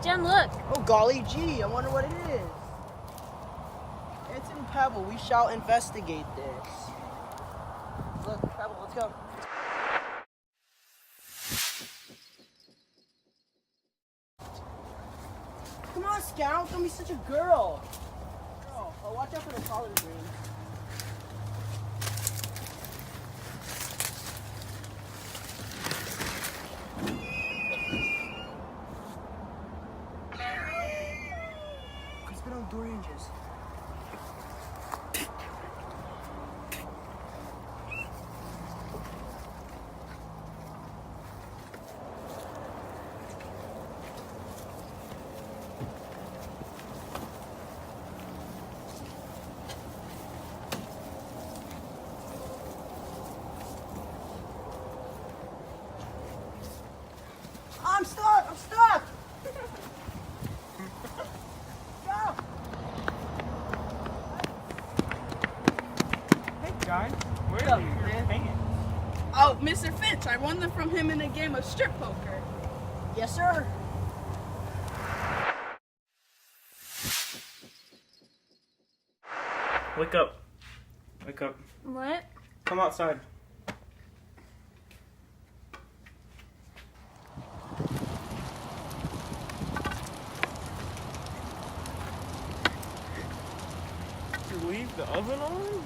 Jen, look. Oh, golly gee, I wonder what it is. It's in Pebble. We shall investigate this. Look, Pebble, let's go. Come on, Scout, don't be such a girl. Oh, watch out for the collard greens. It's been on oranges. I'm stuck! Go! Hey guys, where What's up, are your man? pants? Oh, Mr. Finch, I won them from him in a game of strip poker. Yes, sir. Wake up. Wake up. What? Come outside. Did you leave the oven on?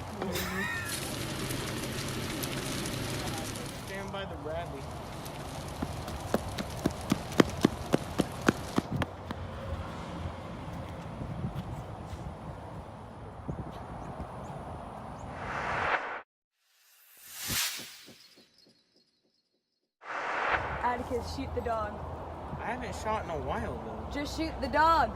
Stand by the Bradley. Atticus, shoot the dog. I haven't shot in a while though. Just shoot the dog.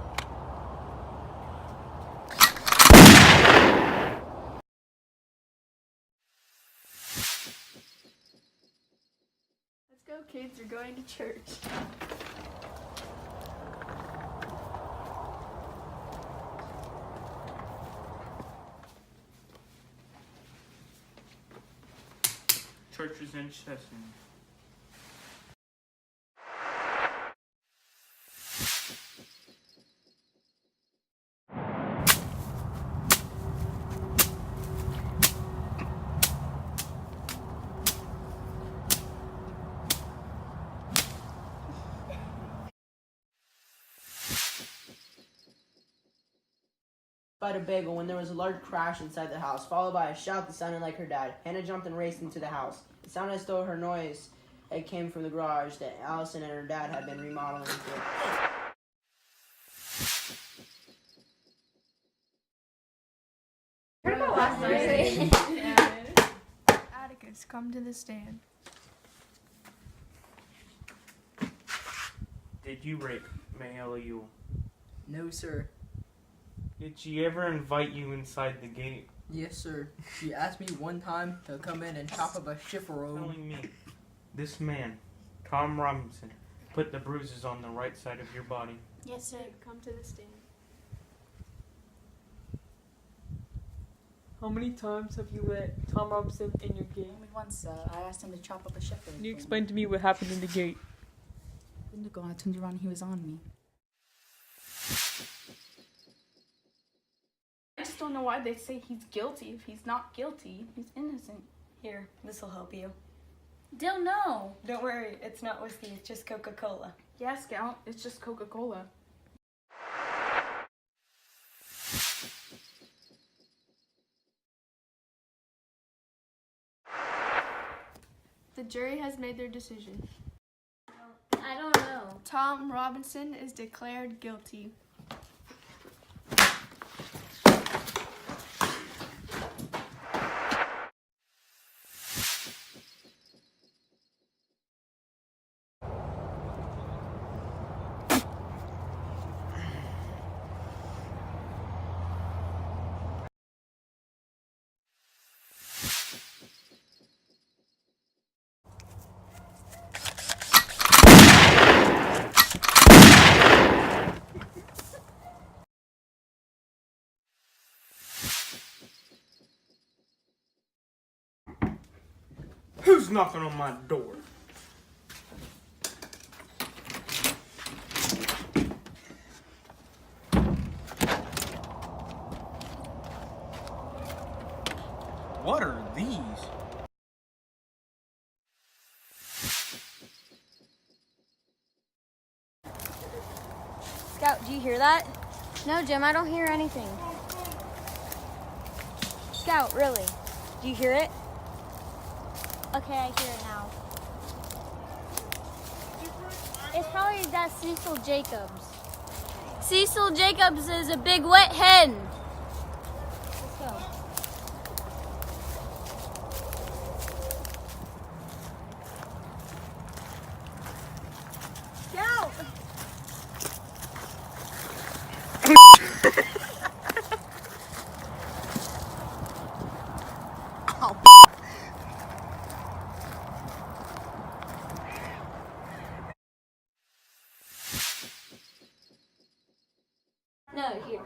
Let's go, kids. We're going to church. Church is in Chesson. By the bagel when there was a large crash inside the house, followed by a shout that sounded like her dad. Hannah jumped and raced into the house. It sounded as though her noise it came from the garage that Allison and her dad had been remodeling into. Atticus, come to the stand. Did you rape Mayella Yule? No, sir. Did she ever invite you inside the gate? Yes, sir. She asked me one time to come in and chop up a chifferone. Telling me this man, Tom Robinson, put the bruises on the right side of your body. Yes, sir. Come to the stand. How many times have you let Tom Robinson in your gate? Only once I asked him to chop up a shepherd. Can you explain to me what happened in the gate? Indigo, I turned around, he was on me. I just don't know why they say he's guilty if he's not guilty. He's innocent. Here, this'll help you. Dill, no. Don't worry, it's not whiskey, it's just Coca-Cola. Yeah, Scout, it's just Coca-Cola. The jury has made their decision. I don't know. Tom Robinson is declared guilty. Who's knocking on my door? What are these? Scout, do you hear that? No, Jim, I don't hear anything. Scout, really? Do you hear it? Okay, I hear it now. It's probably that Cecil Jacobs. Cecil Jacobs is a big wet hen. Let's go. Scout! No, here.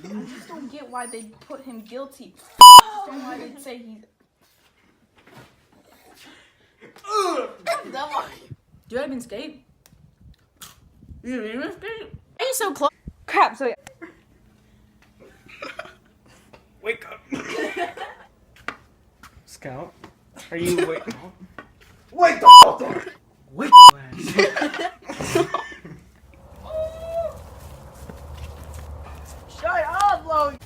I just don't get why they put him guilty. I just don't know why they'd say he's. Do you even skate? You didn't even skate? Are you so close? Crap, so Wake up. Scout, are you awake? Wake the fuck up! Wake the Shut up, Logan!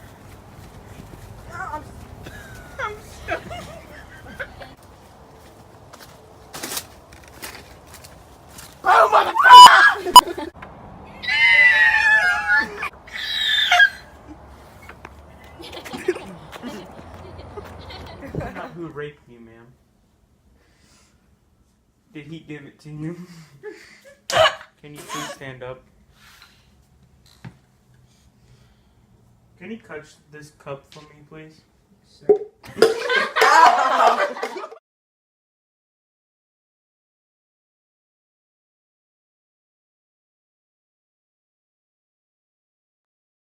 Not who raped you, ma'am. Did he give it to you? Can you please stand up? Can you touch this cup for me, please?